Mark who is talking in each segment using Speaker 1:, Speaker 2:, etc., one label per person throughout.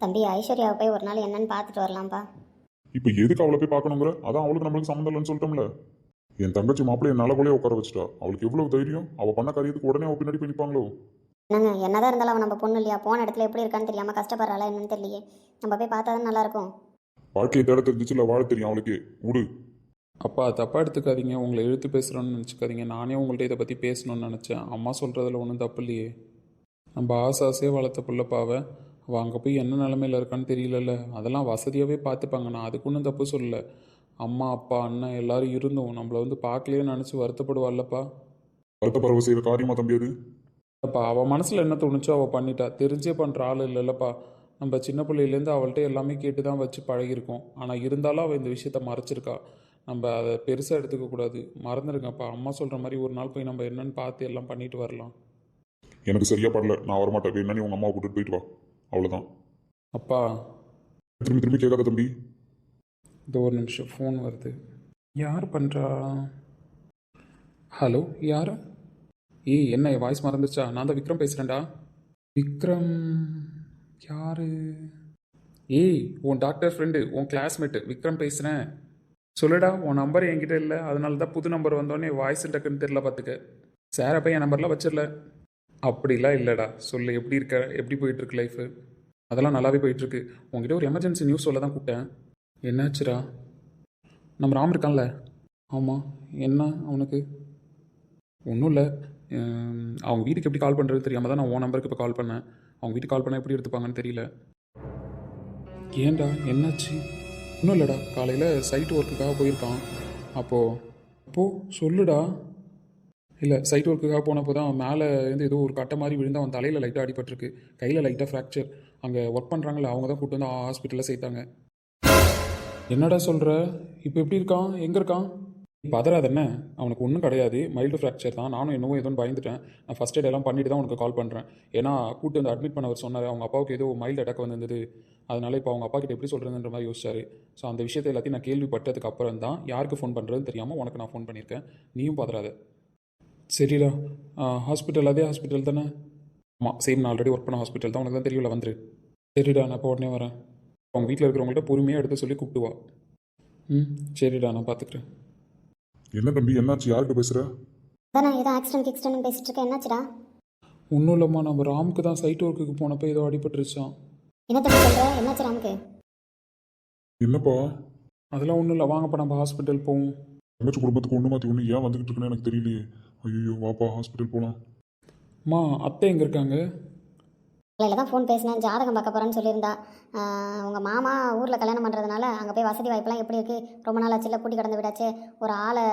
Speaker 1: தம்பி ஐஸ்வர்யாவை போய் ஒரு நாள் என்னன்னு பார்த்துட்டு வரலாம்ப்பா.
Speaker 2: இப்போ எதுக்கு அவளை போய் பார்க்கணுங்கிற? அதான் அவளுக்கு நம்மளுக்கு சம்மந்தம் இல்லைன்னு சொல்லிட்டோம்ல. என் தங்கச்சி மாப்பிள்ளை என் நல்ல உட்கார வச்சுட்டா. அவளுக்கு எவ்வளவு தைரியம்? அவள் பண்ண காரியத்துக்கு உடனே அவள் பின்னாடி போய் நிற்பாங்களோ?
Speaker 1: என்னங்க என்னதான் இருந்தாலும் அவன் நம்ம பொண்ணு இல்லையா? போன இடத்துல எப்படி இருக்கான்னு தெரியாமல் கஷ்டப்படுறாளா என்னன்னு தெரியலையே. நம்ம போய் பார்த்தா தான் நல்லாயிருக்கும்.
Speaker 2: வாழ்க்கையை தேட தெரிஞ்சிச்சு இல்லை வாழ தெரியும் அவளுக்கு. விடு.
Speaker 3: அப்பா தப்பாக எடுத்துக்காதீங்க, உங்களை எழுத்து பேசுகிறோன்னு நினச்சிக்காதீங்க. நானே உங்கள்கிட்ட இதை பற்றி பேசணும்னு நினச்சேன். அம்மா சொல்கிறதுல ஒன்றும் தப்பு இல்லையே. நம்ம ஆசையாக வளர்த்த பிள்ளைப்பாவை அவள் அங்கே போய் என்ன நிலமையில் இருக்கான்னு தெரியலல்ல. அதெல்லாம் வசதியாகவே பார்த்துப்பாங்க. நான் அதுக்கு ஒன்றும் தப்பு சொல்லலை. அம்மா அப்பா அண்ணன் எல்லாரும் இருந்தோம். நம்மளை வந்து பார்க்கலையே நினச்சி வருத்தப்படுவாள்லப்பா.
Speaker 2: வருத்தப்பறவை செய்கிற காரியமா தம்பி அது?
Speaker 3: அப்பா அவள் மனசில் என்ன தோணுச்சோ அவள் பண்ணிட்டா. தெரிஞ்சே பண்ணுற ஆள் இல்லைல்லப்பா. நம்ம சின்ன பிள்ளையிலேருந்து அவள்கிட்ட எல்லாமே கேட்டு தான் வச்சு பழகிருக்கோம். ஆனால் இருந்தாலும் அவள் இந்த விஷயத்த மறைச்சிருக்கா. நம்ம அதை பெருசாக எடுத்துக்கக்கூடாது. மறந்துருங்கப்பா. அம்மா சொல்கிற மாதிரி ஒரு நாள் போய் நம்ம என்னன்னு பார்த்து எல்லாம் பண்ணிட்டு வரலாம்.
Speaker 2: எனக்கு சரியா படல, நான் வரமாட்டேன். என்ன நீ உங்கள் அம்மாவை கூட்டிட்டு போயிட்டு வா, அவ்வளோதான்.
Speaker 3: அப்பா
Speaker 2: திரும்பி திரும்பி கேட்காத தம்பி.
Speaker 3: இந்த ஒரு நிமிஷம் ஃபோன் வருது. யார் பண்ணுறா? ஹலோ யார்? ஏய் என்ன வாய்ஸ் மறந்துச்சா? நான் தான் விக்ரம் பேசுகிறேன்டா. விக்ரம் யாரு? ஏய் உன் டாக்டர் ஃப்ரெண்டு, உன் கிளாஸ்மேட்டு விக்ரம் பேசுகிறேன். சொல்லுடா, உன் நம்பர் என்கிட்ட இல்லை. அதனால தான் புது நம்பர் வந்தோடனே வாய்ஸ் டக்குன்னு தெரில பார்த்துக்க. சார் அப்போ என் நம்பர்லாம் வச்சிடல. அப்படிலாம் இல்லைடா. சொல்லு, எப்படி இருக்க? எப்படி போயிட்டுருக்கு லைஃபு? அதெல்லாம் நல்லாவே போயிட்டுருக்கு. உங்ககிட்ட ஒரு எமர்ஜென்சி நியூஸ் சொல்ல தான் கூப்பிட்டேன். என்னாச்சுடா? நம்ம ராம் இருக்கான்ல? ஆமாம். என்ன அவனுக்கு? ஒன்றும் இல்லை. அவங்க வீட்டுக்கு எப்படி கால் பண்ணுறது தெரியாமல் தான் நான் உன் நம்பருக்கு இப்போ கால் பண்ணேன். அவங்க வீட்டுக்கு கால் பண்ணால் எப்படி எடுத்துப்பாங்கன்னு தெரியல. ஏன்டா என்னாச்சு? ஒன்றும் இல்லைடா, காலையில் சைட் ஒர்க்குக்காக போயிருக்கான். அப்போது சொல்லுடா. இல்லை, சைட் ஒர்க்குக்காக போனப்போ தான் மேலே இருந்து ஏதோ ஒரு கட்டை மாதிரி விழுந்து அவன் தலையில் லைட்டாக அடிபட்டிருக்கு. கையில் லைட்டாக ஃப்ராக்சர். அங்கே ஒர்க் பண்ணுறாங்களே அவங்க தான் கூப்பிட்டு வந்து ஹாஸ்பிட்டலில் சேர்த்தாங்க. என்னடா சொல்கிற? இப்போ எப்படி இருக்கான்? எங்கே இருக்கான்? பதறாத என்ன, அவனுக்கு ஒன்றும் கிடையாது. மைல்டு ஃப்ராக்சர் தான். நானும் என்னவோ ஏதோன்னு பயந்துட்டேன். நான் ஃபஸ்ட் எய்ட் எல்லாம் பண்ணிட்டு தான் உனக்கு கால் பண்ணுறேன். ஏன்னா கூப்பிட்டு வந்து அட்மிட் பண்ணவர் சொன்னார். அவங்க அப்பாவுக்கு ஏதோ மைல்டு அட்டாக் வந்திருந்தது. அதனால இப்போ அவங்க அப்பா கிட்ட எப்படி சொல்கிறதுன்ற மாதிரி யோசிச்சாரு. ஸோ அந்த விஷயத்தை எல்லாத்தையும் நான் கேள்விப்பட்டதுக்கு அப்புறம் தான் யாருக்கு ஃபோன் பண்ணுறதுன்னு தெரியாமல் உனக்கு நான் ஃபோன் பண்ணியிருக்கேன். நீயும் பதறாத சரிடா. ஹாஸ்பிட்டல் அதே ஹாஸ்பிட்டல் தானே? ஆமாம், சேம். நான் ஆல்ரெடி ஒர்க் பண்ண ஹாஸ்பிட்டல் தான். உனக்கு தான் தெரியல, வந்துரு. சரிடா, நான் இப்போ உடனே வரேன். அவங்க வீட்டில் இருக்கிறவங்கள்ட்ட பொறுமையாக எடுத்து சொல்லி கூப்பிட்டு வா. சரிடா, நான் பார்த்துக்கிறேன்.
Speaker 2: என்ன தம்பி, என்னாச்சு? யார்கிட்ட பேசுகிற?
Speaker 1: அதான் ஏதோ ஆக்சிடென்ட் பேசிட்டு இருக்கேன். என்னாச்சுடா?
Speaker 3: ஒன்றும் இல்லைம்மா, நம்ம ராமுக்கு தான் சைட் ஒர்க்குக்கு போனப்போ ஏதோ அடிபட்டுருச்சான்.
Speaker 1: என்ன தம்பி சொல்கிற? என்னாச்சு ராமுக்கு?
Speaker 2: என்னப்பா?
Speaker 3: அதெல்லாம் ஒன்றும் இல்லை, வாங்கப்பா நம்ம ஹாஸ்பிட்டல் போவோம்.
Speaker 2: தங்கச்சி குடும்பத்துக்கு ஒன்று மாற்றி ஒன்று ஏன் வந்துக்கிட்டு இருக்குன்னு எனக்கு தெரியலையே. ஐயோ, வாப்பா ஹாஸ்பிட்டல் போகலாம்.
Speaker 3: அம்மா அத்தை எங்கே இருக்காங்க?
Speaker 1: காலையில் தான் ஃபோன் பேசினேன். ஜாதகம் பார்க்க போகிறேன்னு சொல்லியிருந்தா. உங்கள் மாமா ஊரில் கல்யாணம் பண்ணுறதுனால அங்கே போய் வசதி வாய்ப்பெல்லாம் எப்படி இருக்குது, ரொம்ப நாள் ஆச்சுல, கூட்டி கடந்து விடாச்சு, ஒரு ஆளை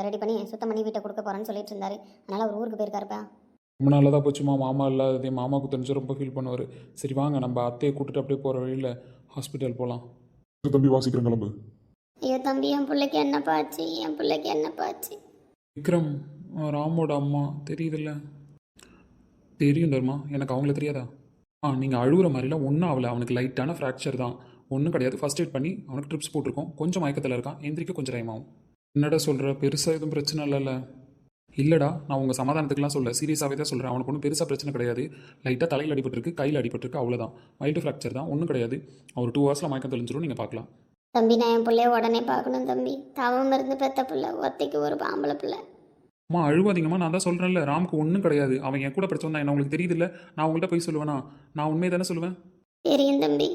Speaker 1: ரெடி பண்ணி சுத்தம் பண்ணி வீட்டை கொடுக்க போகிறேன்னு சொல்லிட்டு இருந்தாரு. அதனால் அவர் ஊருக்கு போயிருக்காருப்பா.
Speaker 3: ரொம்ப நாளாக தான் போச்சுமா. மாமா இல்லாததே மாமாவுக்கு தெரிஞ்சு ரொம்ப ஃபீல் பண்ணுவார். சரி வாங்க, நம்ம அத்தையை கூட்டிட்டு அப்படியே போகிற வழியில் ஹாஸ்பிட்டல் போகலாம்.
Speaker 2: தம்பி வாசிக்கிறேன், கிளம்பு.
Speaker 1: ஐயோ தம்பி, என் பிள்ளைக்கு என்னப்பா ஆச்சு? என் பிள்ளைக்கு என்னப்பா ஆச்சு?
Speaker 3: விக்ரம், ராமோட அம்மா தெரியுதுல்ல? தெரியும் தர்மா, எனக்கு அவங்கள தெரியாதா? நீங்கள் அழுகுற மாதிரிலாம் ஒன்றும் ஆகலை. அவனுக்கு லைட்டான ஃப்ராக்சர் தான், ஒன்றும் கிடையாது. ஃபஸ்ட் எய்ட் பண்ணி அவனுக்கு ட்ரிப்ஸ் போட்டிருக்கோம். கொஞ்சம் மயக்கத்தில் இருக்கான். எந்திரிக்க கொஞ்சம் டைம் ஆகும். என்னடா சொல்கிற? பெருசாக எதுவும் பிரச்சனை இல்லைல்ல? இல்லைடா, நான் உங்கள் சமாதானத்துக்குலாம் சொல்ல, சீரியஸாகவே தான் சொல்கிறேன். அவனுக்கு ஒன்றும் பெருசாக பிரச்சனை கிடையாது. லைட்டாக தலையில் அடிபட்டிருக்கு, கையில் அடிபட்டிருக்கு, அவ்வளோதான். மைல்டு ஃப்ராக்சர் தான், ஒன்றும் கிடையாது. ஒரு 2 ஹவர்ஸில் மயக்கம் தெளிஞ்சிடும், நீங்கள் பார்க்கலாம்.
Speaker 1: தம்பி, நான் என் பிள்ளைய உடனே பார்க்கணும் தம்பி. தவம் இருந்து பெத்த பிள்ளை, ஒத்தைக்கு ஒரு பாம்பளை பிள்ளை.
Speaker 3: அம்மா அழுவாதீங்கம்மா, நான் தான் சொல்கிறேன்ல, ராமுக்கு ஒன்றும் கிடையாது. அவன் என் கூட படிச்சவன் தான். என்ன உங்களுக்கு தெரியுதுல்ல? நான் உங்கள்கிட்ட போய் சொல்லுவேனா? நான் உண்மையை தானே சொல்லுவேன்.
Speaker 1: தெரியும் தம்பி.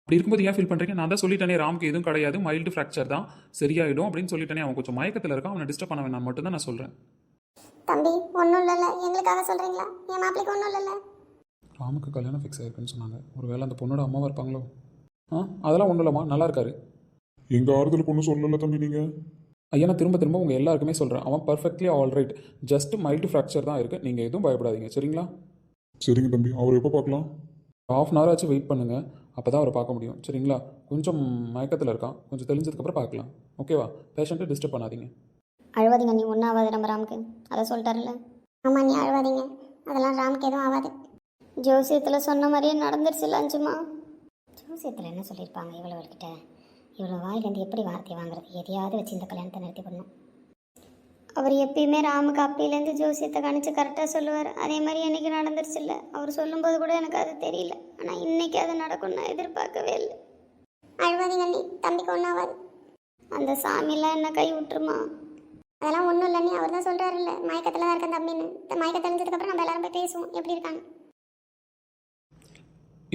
Speaker 3: அப்படி இருக்கும்போது ஏன் ஃபீல் பண்ணுறீங்க? நான் தான் சொல்லிட்டேனே, ராமுக்கு எதுவும் கிடையாது, மைல்டு ஃப்ராக்சர் தான், சரியாயிடும் அப்படின்னு சொல்லிட்டேனே. அவன் கொஞ்சம் மயக்கத்தில் இருக்கான், அவனை டிஸ்டர்ப் பண்ண வேணாம் மட்டும் தான் நான் சொல்கிறேன்.
Speaker 1: தம்பி, ஒன்றும் இல்லைல்ல? எங்களுக்காக சொல்கிறீங்களா? என் மாப்பிளைக்கு ஒன்றும் இல்லைல்ல?
Speaker 3: ராமுக்கு கல்யாணம் ஃபிக்ஸ் ஆயிருக்குன்னு சொன்னாங்க. ஒரு வேளை அந்த பொண்ணோட அம்மாவாக இருப்பாங்களோ? அதெல்லாம் ஒன்றும் இல்லைம்மா, நல்லா இருக்காரு.
Speaker 2: எங்கள் ஆறுதலுக்கு ஒன்றும் சொல்லலை தம்பி நீங்கள்.
Speaker 3: ஐயா, நான் திரும்ப திரும்ப உங்கள் எல்லாருக்குமே சொல்கிறேன், அவன் perfectly all right. Just mild fracture தான் இருக்குது. நீங்கள் எதுவும் பயப்படாதீங்க, சரிங்களா?
Speaker 2: சரிங்க தம்பி, அவர் எப்போ பார்க்கலாம்?
Speaker 3: 1/2 hour ஆச்சு வெயிட் பண்ணுங்கள், அப்போ தான் அவரை பார்க்க முடியும், சரிங்களா? கொஞ்சம் மயக்கத்தில் இருக்கான், கொஞ்சம் தெளிஞ்சதுக்கப்புறம் பார்க்கலாம், ஓகேவா? பேஷண்ட்டை டிஸ்டர்ப் பண்ணாதீங்க.
Speaker 1: அழுவாதீங்க, நீ ஒன்றும் ஆகாது நம்ம ராமுக்கு. அதை சொல்லிட்டார்ல. ஆமாம், நீ அழுவாதீங்க, அதெல்லாம் ராமுக்கு எதுவும் ஆகாது. ஜோசியத்தில் சொன்ன மாதிரியே நடந்துருச்சுல அஞ்சுமா. ஜோசியத்தில் என்ன சொல்லியிருப்பாங்க இவ்வளோக்கிட்ட? இவ்வளோ வாயிலேருந்து எப்படி வார்த்தையை வாங்குறது? எதையாவது வச்சு இந்த கல்யாணத்தை நிறுத்தி பண்ணணும். அவர் எப்பயுமே ராமுக்கு அப்பையிலேருந்து ஜோசியத்தை கணிச்சு கரெக்டாக சொல்லுவார். அதே மாதிரி என்னைக்கு நடந்துருச்சு இல்லை. அவர் சொல்லும்போது கூட எனக்கு அது தெரியல. ஆனால் இன்னைக்கு அது நடக்கும்னு நான் எதிர்பார்க்கவே இல்லை.
Speaker 4: அழுவாதீங்க அண்ணி, தம்பிக்கு ஒன்றும் ஆகாது.
Speaker 1: அந்த சாமியெல்லாம் என்ன கை விட்டுருமா?
Speaker 4: அதெல்லாம் ஒன்றும் இல்லை அண்ணி, அவர் தான் சொல்கிறாருல்ல மயக்கத்தில் தான் இருக்கேன் தம்பின்னு. இந்த மயக்கம் தெரிஞ்சதுக்கப்புறம் நம்ம எல்லாரும் போய் பேசுவோம் எப்படி இருக்காங்க.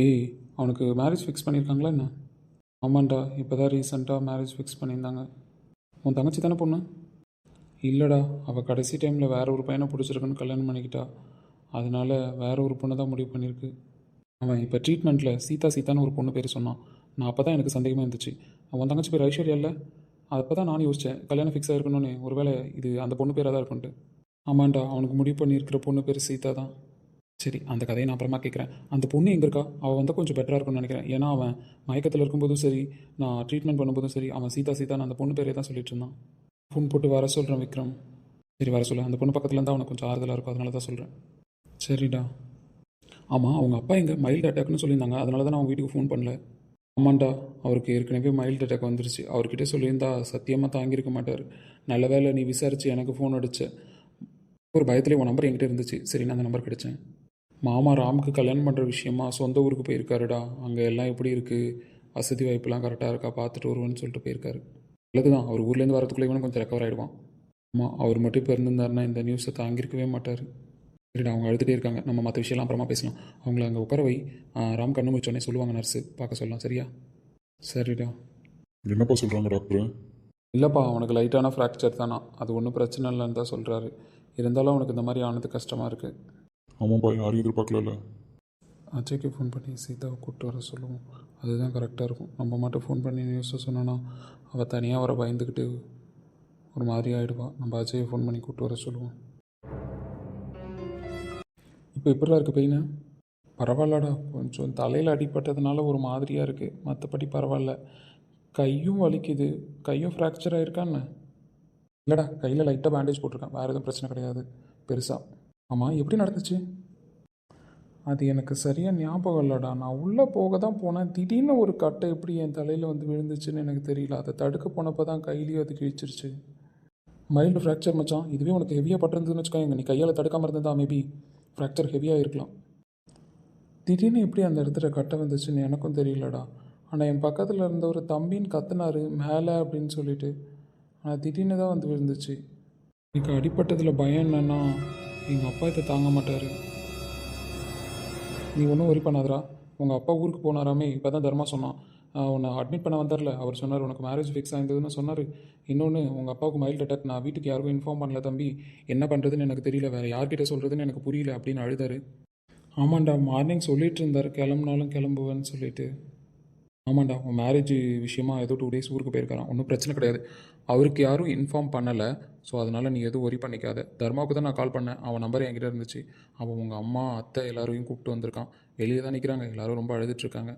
Speaker 3: ஏய், அவனுக்கு மேரேஜ் ஃபிக்ஸ் பண்ணியிருக்காங்களா என்ன? ஆமாண்டா, இப்போ தான் ரீசெண்டாக மேரேஜ் ஃபிக்ஸ் பண்ணியிருந்தாங்க. உன் தங்கச்சி தானே பொண்ணு? இல்லைடா, அவள் கடைசி டைமில் வேற ஒரு பையனை பிடிச்சிருக்குன்னு கல்யாணம் பண்ணிக்கிட்டா. அதனால வேற ஒரு பொண்ணு தான் முடிவு பண்ணியிருக்கு. அவன் இப்போ ட்ரீட்மெண்ட்டில் சீதான்னு ஒரு பொண்ணு பேர் சொன்னான். நான் அப்போ தான் எனக்கு சந்தேகமாக இருந்துச்சு. உன் தங்கச்சி பேர் ஐஸ்வர்யா இல்லை? அப்போ தான் நானும் யோசித்தேன், கல்யாணம் ஃபிக்ஸ் ஆகிருக்கணும்னு. ஒருவேளை இது அந்த பொண்ணு பேராக தான் இருக்குன்ட்டு. ஆமாண்டா, அவனுக்கு முடிவு பண்ணியிருக்கிற பொண்ணு பேர் சீதா தான். சரி, அந்த கதையை நான் அப்புறமா கேட்குறேன். அந்த பொண்ணு எங்கே இருக்கா? அவள் வந்து கொஞ்சம் பெட்டராக இருக்கும்னு நினைக்கிறேன். ஏன்னா அவன் மயக்கத்தில் இருக்கும்போதும் சரி, நான் ட்ரீட்மெண்ட் பண்ணும்போதும் சரி, அவன் சீதான்னு அந்த பொண்ணு பேரே தான் சொல்லிட்டு இருந்தான். ஃபோன் போட்டு வர சொல்கிறேன் விக்ரம். சரி, வர சொல்ல. அந்த பொண்ணு பக்கத்தில் இருந்தால் அவனுக்கு கொஞ்சம் ஆறுதலாக இருக்கும். அதனால தான் சொல்கிறேன். சரிடா. ஆமாம், அவங்க அப்பா எங்கே மைல்டு அட்டாக்னு சொல்லியிருந்தாங்க. அதனால தான் நான் அவங்க வீட்டுக்கு ஃபோன் பண்ணல. ஆமாண்டா, அவருக்கு ஏற்கனவே மைல்டு அட்டாக் வந்துருச்சு. அவர்கிட்ட சொல்லியிருந்தா சத்தியமாக தாங்கியிருக்க மாட்டார். நல்ல வேளை நீ விசாரித்து எனக்கு ஃபோன் அடிச்ச. ஒரு பயத்துலேயே உன் நம்பர் என்கிட்ட இருந்துச்சு. சரி, நான் அந்த நம்பர் கிடச்சேன். மாமா ராமுக்கு கல்யாணம் பண்ணுற விஷயமா சொந்த ஊருக்கு போயிருக்காருடா. அங்கே எல்லாம் எப்படி இருக்குது, வசதி வாய்ப்புலாம் கரெக்டாக இருக்கா பார்த்துட்டு வருவேன்னு சொல்லிட்டு போயிருக்காரு. நல்லது தான், அவர் ஊர்லேருந்து வரதுக்குள்ளே இவனும் கொஞ்சம் ரெக்கவர் ஆகிடுவான். ஆமாம், அவர் மட்டும் இப்போ இருந்திருந்தாருன்னா இந்த நியூஸை தாங்கியிருக்கவே மாட்டார். சரிடா, அவங்க அழுதுகிட்டே இருக்காங்க. நம்ம மற்ற விஷயம்லாம் அப்புறமா பேசலாம். அவங்கள அங்கே உட்கார வை. ராம் கண்ணு முடிச்சோடனே சொல்லுவாங்க நர்ஸு, பார்க்க சொல்லலாம். சரியா? சரிடா.
Speaker 2: என்னப்பா சொல்கிறாங்க டாக்டர்?
Speaker 3: இல்லைப்பா, அவனுக்கு லைட்டான ஃப்ராக்சர் தானா. அது ஒன்றும் பிரச்சனை இல்லைன்னு தான் சொல்கிறாரு. இருந்தாலும் அவனுக்கு இந்த மாதிரி ஆனது கஷ்டமாக இருக்குது.
Speaker 2: ஆமாப்பா, யாரும் எதிர்பார்க்கல.
Speaker 3: அஜய்க்கு ஃபோன் பண்ணி சீதாவை கூப்பிட்டு வர சொல்லுவோம். அதுதான் கரெக்டாக இருக்கும். நம்ம மட்டும் ஃபோன் பண்ணி நியூஸை சொன்னோன்னா அவள் தனியாக வர பயந்துக்கிட்டு ஒரு மாதிரி ஆகிடுவாள். நம்ம அஜயை ஃபோன் பண்ணி கூப்பிட்டு வர சொல்லுவோம். இப்போ எப்படிலாம் இருக்குது பெயின்? பரவாயில்லடா, கொஞ்சம் தலையில் அடிப்பட்டதுனால ஒரு மாதிரியாக இருக்குது. மற்றபடி பரவாயில்ல. கையும் வலிக்குது. கையும் ஃப்ராக்சர் ஆகிருக்கான்னு? இல்லைடா, கையில் லைட்டாக பேண்டேஜ் போட்டிருக்கேன். வேறு எதுவும் பிரச்சனை கிடையாது பெருசாக. ஆமாம், எப்படி நடந்துச்சு? அது எனக்கு சரியாக ஞாபகம் இல்லைடா. நான் உள்ளே போக தான் போனேன். திடீர்னு ஒரு கட்டை எப்படி என் தலையில் வந்து விழுந்துச்சுன்னு எனக்கு தெரியல. அதை தடுக்க போனப்போ தான் கையிலேயே அது கிழிச்சிருச்சு. மைல்டு ஃப்ராக்சர் மச்சான். இதுவே உனக்கு ஹெவியாக பட்டிருந்ததுன்னு வச்சுக்கோங்க. நீ கையால் தடுக்காமல் இருந்ததா மேபி ஃப்ராக்சர் ஹெவியாக இருக்கலாம். திடீர்னு எப்படி அந்த இடத்துல கட்டை வந்துச்சுன்னு எனக்கும் தெரியலடா. ஆனால் என் பக்கத்தில் இருந்த ஒரு தம்பின்னு கத்துனாரு மேலே அப்படின்னு சொல்லிட்டு. ஆனால் திடீர்னு தான் வந்து விழுந்துச்சு. எனக்கு அடிப்பட்டதில் பயம் என்னன்னா, எங்கள் அப்பா இதை தாங்க மாட்டார். நீ ஒன்றும் ஒரி பண்ணாதரா. உங்கள் அப்பா ஊருக்கு போனாராமே, இப்போ தான் தர்மா சொன்னான். உன்னை அட்மிட் பண்ண வந்தார்ல, அவர் சொன்னார் உனக்கு மேரேஜ் ஃபிக்ஸ் ஆயிருந்ததுன்னு சொன்னார். இன்னொன்று, உங்கள் அப்பாவுக்கு மைல்டு அட்டாக். நான் வீட்டுக்கு யாருக்கும் இன்ஃபார்ம் பண்ணல தம்பி. என்ன பண்ணுறதுன்னு எனக்கு தெரியல, வேறு யார்கிட்ட சொல்கிறதுன்னு எனக்கு புரியல அப்படின்னு அழுதாரு. ஆமாண்டா, மார்னிங் சொல்லிட்டு இருந்தார் கிளம்புனாலும் கிளம்புவேன்னு சொல்லிட்டு. ஆமாண்டா, உன் மேரேஜ் விஷயமா ஏதோ 2 days ஊருக்கு போயிருக்காரான். ஒன்றும் பிரச்சனை கிடையாது. அவருக்கு யாரும் இன்ஃபார்ம் பண்ணலை. ஸோ அதனால் நீ எதுவும் ஒரி பண்ணிக்காத. தர்மாவுக்கு தான் நான் கால் பண்ணேன். அவன் நம்பர் என்கிட்ட இருந்துச்சு. அவன் உங்கள் அம்மா அத்தை எல்லாரையும் கூப்பிட்டு வந்திருக்கான். வெளியே தான் நிற்கிறாங்க. எல்லோரும் ரொம்ப அழுதுட்ருக்காங்க.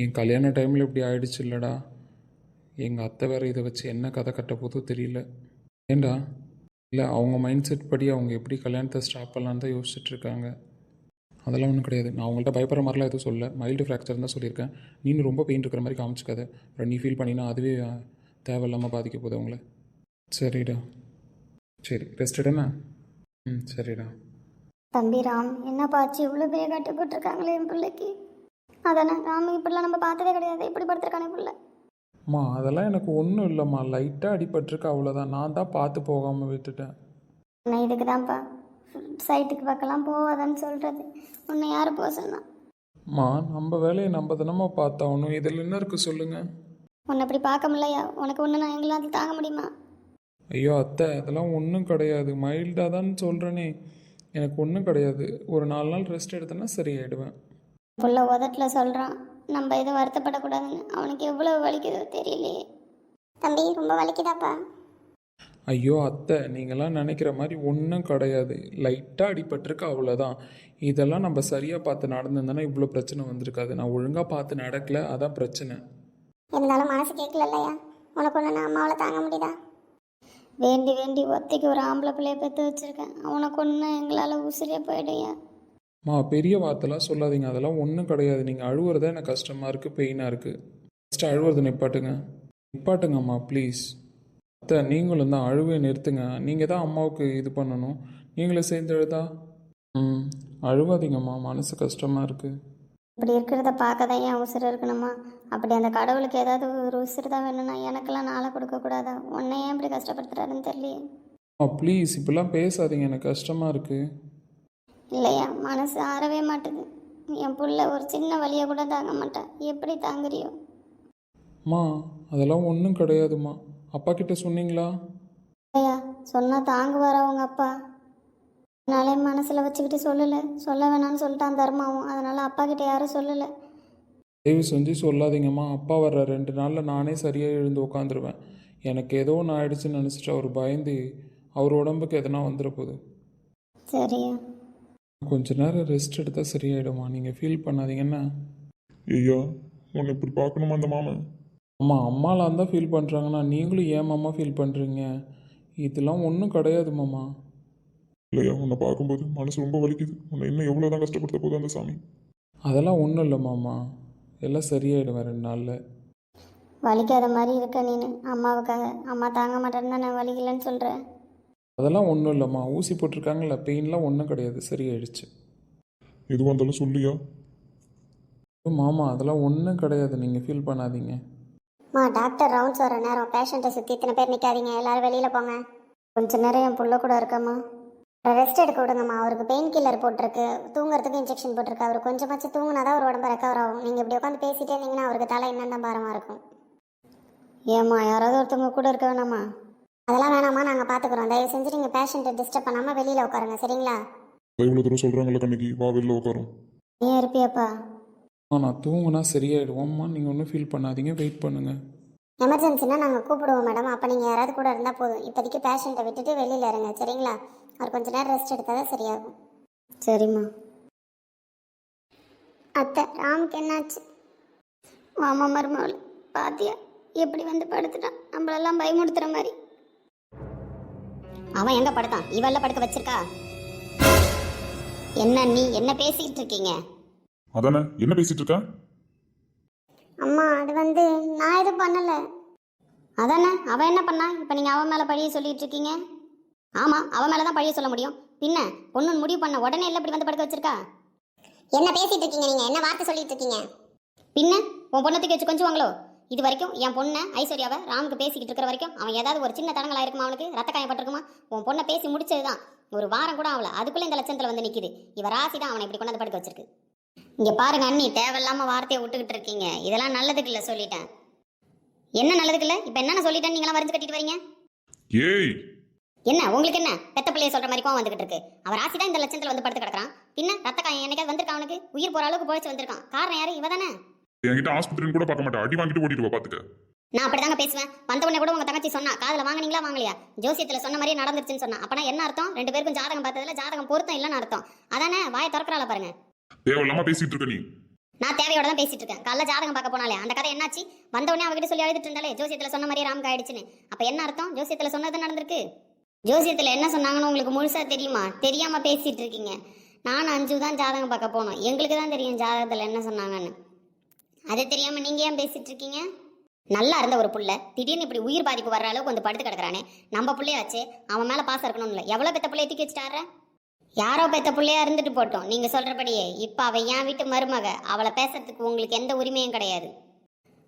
Speaker 3: என் கல்யாண டைமில் இப்படி ஆயிடுச்சு இல்லைடா. எங்கள் அத்தை வேறு இதை வச்சு என்ன கதை கட்ட போதோ தெரியல. ஏண்டா? இல்லை, அவங்க மைண்ட் செட் படி அவங்க எப்படி கல்யாணத்தை ஸ்டாப் பண்ணலான்னு தான் யோசிச்சுட்ருக்காங்க. அதெல்லாம் ஒன்றும் கிடையாது. நான் அவங்கள்ட்ட பயப்படுற மாதிரிலாம் எதுவும் சொல்ல. மைல்டு ஃப்ராக்சர் தான் சொல்லியிருக்கேன். நீனும் ரொம்ப பெயின் இருக்கிற மாதிரி காமிச்சிக்காத. அப்புறம் நீ ஃபீல் பண்ணினா அதுவே தேவையில்லாமல் பாதிக்க போகுது அவங்கள. சரிடா. சரி, ரெஸ்ட் எடுண்ணா. சரிடா.
Speaker 1: தம்பி ராம், என்னப்பா ஆச்சு? இவ்வளோ பெரிய கட்டு போட்டிருக்காங்களே என் பிள்ளைக்கு. அதானே ராம், இப்படிலாம் நம்ம பார்த்ததே கிடையாது. இப்படி படுத்துருக்கானே பிள்ளை.
Speaker 3: அம்மா, அதெல்லாம் எனக்கு ஒன்றும் இல்லைம்மா. லைட்டாக அடிபட்டிருக்கு, அவ்வளோதான். நான் தான் பார்த்து போகாமல் விட்டுட்டேன்.
Speaker 1: நான் இதுக்கு தான்ப்பா சைட்டுக்கு பக்கம்லாம் போவாதான்னு சொல்கிறது. உன்னை யார் போக சொன்னா?
Speaker 3: அம்மா, நம்ம வேலையை நம்ம தினமா பார்த்தாகணும். இதில் என்ன இருக்குது சொல்லுங்கள்?
Speaker 1: உன்னை இப்படி பார்க்க முடியலையா? உனக்கு ஒன்று நான் எங்களால் அது தாங்க முடியுமா?
Speaker 3: ஐயோ அத்தை, அதெல்லாம் ஒன்றும் கிடையாது. மைல்டாக தான் சொல்கிறேனே. எனக்கு ஒன்றும் கிடையாது. ஒரு 4 நாள் ரெஸ்ட் எடுத்தேன்னா சரியாயிடுவேன்.
Speaker 1: புள்ள உதட்டில் சொல்கிறான் நம்ம எதுவும் வருத்தப்படக்கூடாதுன்னு. அவனுக்கு எவ்வளோ வலிக்குதோ தெரியலையே.
Speaker 4: தம்பி ரொம்ப வலிக்குதாப்பா?
Speaker 3: ஐயோ அத்தை, நீங்களாம் நினைக்கிற மாதிரி ஒன்றும் கிடையாது. லைட்டாக அடிபட்டிருக்கு, அவ்வளோதான். இதெல்லாம் நம்ம சரியாக பார்த்து நடந்திருந்தோன்னா இவ்வளோ பிரச்சனை வந்திருக்காது. நான் ஒழுங்காக பார்த்து நடக்கலை, அதான் பிரச்சனை.
Speaker 4: இருந்தாலும் மனசு கேட்கல இல்லையா? உனக்கு ஒன்று நான் அம்மாவில் தாங்க முடியுதா?
Speaker 1: வேண்டி வேண்டி ஒத்தைக்கு ஒரு ஆம்பளை பிள்ளைய பெற்று வச்சுருக்கேன். அவனுக்கு ஒன்று எங்களால் உசிரியே போயிடுயா.
Speaker 3: பெரிய வார்த்தைலாம் சொல்லாதீங்க. அதெல்லாம் ஒன்றும் கிடையாது. நீங்கள் அழுவுறதா எனக்கு கஷ்டமாக இருக்குது, பெயினாக இருக்குது. ஃபஸ்ட்டு அழுவுறது நிப்பாட்டுங்கம்மா ப்ளீஸ். அத்தை நீங்களும் தான் அழுவே நிறுத்துங்க. நீங்கள் தான் அம்மாவுக்கு இது பண்ணணும். நீங்களே சேர்ந்து எழுதா. ம், அழுவாதீங்கம்மா, மனசு கஷ்டமாக இருக்குது.
Speaker 1: இப்படி இருக்கிறத பார்க்க தான் ஏன் உசுறு இருக்கணுமா? அப்படி அந்த கடவுளுக்கு ஏதாவது ஒரு உசுறு தான் வேணும்னா எனக்கெல்லாம் நாளை கொடுக்கக்கூடாதா? உன்னை ஏன் இப்படி கஷ்டப்படுத்துறாருன்னு தெரியலையே.
Speaker 3: ப்ளீஸ் இப்படிலாம் பேசாதீங்க, எனக்கு கஷ்டமாக இருக்குது.
Speaker 1: இல்லையா, மனசு ஆறவே மாட்டுது. என் புள்ள ஒரு சின்ன வலியை கூட தாங்க மாட்டேன். எப்படி தாங்குறியோ?
Speaker 3: அம்மா அதெல்லாம் ஒன்றும் கிடையாதும்மா. அப்பா கிட்ட சொன்னீங்களா?
Speaker 1: இல்லையா, சொன்னால் தாங்குவாரா உங்கள் அப்பா? அதனாலே மனசில் வச்சுக்கிட்டு சொல்லலை. சொல்ல வேணாம்னு சொல்லிட்டான் தர்மாவும். அதனால் அப்பா கிட்ட யாரும் சொல்லலை.
Speaker 3: தயவு செஞ்சு சொல்லாதீங்கம்மா. அப்பா வர்ற 2 நாளில் நானே சரியாக எழுந்து உட்காந்துருவேன். எனக்கு ஏதோ ஒன்று ஆயிடுச்சுன்னு நினச்சிட்டு அவர் பயந்து அவர் உடம்புக்கு எதனா வந்துட போகுது.
Speaker 1: சரியா?
Speaker 3: கொஞ்ச நேரம் ரெஸ்ட் எடுத்தால் சரியாயிடுமா, நீங்கள் ஃபீல் பண்ணாதீங்கன்னா.
Speaker 2: ஐயா உன்னை இப்படி பார்க்கணுமா அந்த மாமன்?
Speaker 3: அம்மா அம்மாலாம் தான் ஃபீல் பண்ணுறாங்கன்னா நீங்களும் ஏன் மாமா ஃபீல் பண்ணுறீங்க? இதெல்லாம் ஒன்றும் கிடையாது மாமா.
Speaker 2: இல்லையா, உன்னை பார்க்கும்போது மனசு ரொம்ப வலிக்குது. உன்னை இன்னும் எவ்வளோ தான் கஷ்டப்படுத்த போகுது அந்த சாமி.
Speaker 3: அதெல்லாம் ஒன்றும் இல்லை மாமா, எல்லாம் சரியாயிடும் 2 நாளில்.
Speaker 1: வலிக்காத மாதிரி இருக்க நீனு அம்மாவுக்காக. அம்மா தாங்க மாட்டேன்னு தான் நான் வலிக்கலன்னு சொல்கிறேன்.
Speaker 3: அதெல்லாம் ஒன்றும் இல்லைம்மா, ஊசி போட்டிருக்காங்கல்ல, பெயின்லாம் ஒன்றும் கிடையாது, சரியாயிடுச்சு.
Speaker 2: எதுவாக இருந்தாலும் சொல்லியா?
Speaker 3: மாமா அதெல்லாம் ஒன்றும் கிடையாது, நீங்கள் ஃபீல் பண்ணாதீங்க.
Speaker 4: டாக்டர் ரவுண்ட்ஸ் வர நேரம், பேஷண்ட்டை சுற்றி இத்தனை பேர் நிற்காதீங்க, எல்லாரும் வெளியில் போங்க.
Speaker 1: கொஞ்ச நேரம் என் புள்ள கூட இருக்கம்மா.
Speaker 4: ரெஸ்ட் எடுக்க விடுங்கம்மா. அவருக்கு பெயின் கில்லர் போட்டிருக்கு, தூங்குறதுக்கு இன்ஜெக்ஷன் போட்டிருக்கு. அவர் கொஞ்சமாச்சும் தூங்கினா தான் அவர் உடம்பு ரெக்கவர் ஆகும். நீங்கள் இப்படி உட்காந்து பேசிட்டே இருந்தீங்கன்னா அவருக்கு தலை இன்னும் தான் பாரமாக இருக்கும்.
Speaker 1: ஏம்மா, யாராவது ஒருத்தவங்க கூட இருக்க வேணாமா?
Speaker 4: அதெல்லாம் வேணாமா, நாங்கள் பார்த்துக்குறோம். தயவு செஞ்சு நீங்கள் பேஷண்ட்டை டிஸ்டர்ப் பண்ணாமல் வெளியில் உட்காருங்க, சரிங்களா?
Speaker 2: இவ்வளோ தூரம் சொல்கிறாங்கல்ல கண்ணிக்கு, வா வெளில உட்காரும்.
Speaker 1: ஏன் இருப்பியாப்பா?
Speaker 3: நான் தூங்குனா சரியாயிடுவோம்மா, நீங்கள் ஒன்றும் ஃபீல் பண்ணாதீங்க, வெயிட் பண்ணுங்கள்.
Speaker 4: எமர்ஜென்சினா நாங்கள் கூப்பிடுவோம் மேடம். அப்போ நீங்கள் யாராவது கூட இருந்தால் போதும். இப்போதைக்கு பேஷண்ட்டை விட்டுட்டு வெளியில் இருங்க, சரிங்களா? அவர் கொஞ்ச நேரம் ரெஸ்ட் எடுத்தால் தான் சரியாகும்.
Speaker 1: சரிம்மா.
Speaker 4: அத்தை, ராமுக்கு என்னாச்சு?
Speaker 1: மாமா மருமகள் பாத்தியா எப்படி வந்து படுத்துட்டான்? நம்மளெல்லாம் பயமுடுத்துற மாதிரி. அவன் எங்க படுத்தான்? இவெல்லாம் படுக்க வச்சிருக்கா? என்ன நீ என்ன பேசிக்கிட்டு இருக்கீங்க?
Speaker 2: அதானே, என்ன பேசிட்டு இருக்க?
Speaker 4: அம்மா அது வந்து நான் எதுவும் பண்ணலை.
Speaker 1: அதானே, அவன் என்ன பண்ணா? இப்போ நீங்கள் அவன் மேலே பழிய சொல்லிட்டு இருக்கீங்க. ஆமாம், அவன் மேலே தான் பழிய சொல்ல முடியும். பின்ன பொண்ணு முடிவு பண்ண உடனே எல்லாம் இப்படி வந்து படுக்க வச்சிருக்கா?
Speaker 4: என்ன பேசிட்டு இருக்கீங்க நீங்கள்? என்ன வார்த்தை சொல்லிட்டு இருக்கீங்க?
Speaker 1: பின்ன உன் பொண்ணத்துக்கு வச்சு கொஞ்சுவாங்களோ? இது வரைக்கும் என் பொண்ணை ஐஸ்வர்யாவை ராமுக்கு பேசிக்கிட்டு இருக்கிற வரைக்கும் அவன் ஏதாவது ஒரு சின்ன தடங்களா இருக்குமா? அவனுக்கு ரத்த காயப்பட்டிருக்குமா? உன் பொண்ணை பேசி முடிச்சது தான் ஒரு வாரம் கூட அவளை, அதுக்குள்ளே இந்த லட்சத்தில் வந்து நிற்கிது. இவ ராசி தான் அவனை இப்படி கொண்டாந்து படுக்க வச்சிருக்கு. இங்கே பாருங்க அண்ணி, தேவையில்லாமல் வார்த்தையை விட்டுக்கிட்டு இருக்கீங்க. இதெல்லாம் நல்லதுக்கு இல்லை, சொல்லிட்டேன். என்ன நல்லதுக்கு இல்லை? இப்போ என்னென்ன சொல்லிட்டேன்னு நீங்களாம் வரைஞ்சு கட்டிட்டு வரீங்க?
Speaker 2: ஏய்,
Speaker 1: என்ன உங்களுக்கு என்ன பெத்த பிள்ளைய சொல்ற மாதிரி கோவம் வந்துகிட்டு இருக்கு? அவ ராசி தான் இந்த லட்சத்துல வந்து படுத்து கிடக்குறான். பின்ன ரத்த காயம் என்னைக்காவது வந்திருக்கான்? அவனுக்கு உயிர் போற அளவுக்கு போயிச்சு வந்திருக்கான். காரணம் யாரு? இவ தானே.
Speaker 2: என்கிட்ட ஆஸ்பத்திரின்னு கூட பார்க்க மாட்டேன், அடி வாங்கிட்டு ஓடிட்டு வா பாத்துக்க.
Speaker 1: நான் அப்படிதாங்க பேசுவேன். வந்த உடனே கூட உங்க தங்கச்சி சொன்னா, காதுல வாங்கினீங்களா வாங்கலையா? ஜோசியத்துல சொன்ன மாதிரியே நடந்துருச்சுன்னு சொன்னா. அப்பனா என்ன அர்த்தம்? 2 பேருக்கும் ஜாதகம் பார்த்ததுல ஜாதகம் பொருத்தம் இல்லைன்னு அர்த்தம். அதானே வாயை திறக்கறால பாருங்க.
Speaker 2: தேவையில்லாம பேசிட்டு இருக்க நீ.
Speaker 1: நான் தேவையோட தான் பேசிட்டு இருக்கேன். காலைல ஜாதகம் பார்க்க போனாலே அந்த கதை என்னாச்சு? வந்த உடனே அவகிட்ட சொல்லி அழுதுட்டு இருந்தாலே ஜோசியத்துல சொன்ன மாதிரியே ராமுக்கு ஆயிடுச்சுன்னு. அப்ப என்ன அர்த்தம்? ஜோசியத்துல சொன்னது நடந்திருக்கு. ஜோசியத்தில் என்ன சொன்னாங்கன்னு உங்களுக்கு முழுசாக தெரியுமா? தெரியாமல் பேசிகிட்டு இருக்கீங்க. நானும் 5 தான் ஜாதகம் பார்க்க போனோம். எங்களுக்கு தான் தெரியும் ஜாதகத்தில் என்ன சொன்னாங்கன்னு. அது தெரியாமல் நீங்கள் ஏன் பேசிகிட்டு இருக்கீங்க? நல்லா இருந்த ஒரு புள்ள திடீர்னு இப்படி உயிர் பாதிப்பு வர்ற அளவுக்கு வந்து படுத்து கிடக்குறானே. நம்ம பிள்ளையாச்சு, அவன் மேலே பாசம் இருக்கணும்னு இல்லை. எவ்வளோ பெத்த பிள்ளைய தூக்கி வச்சுட்டார? யாரோ பெத்த பிள்ளையா இருந்துட்டு போட்டோம். நீங்கள் சொல்கிறபடியே இப்போ அவள் என் வீட்டு மருமக. அவளை பேசுறதுக்கு உங்களுக்கு எந்த உரிமையும் கிடையாது.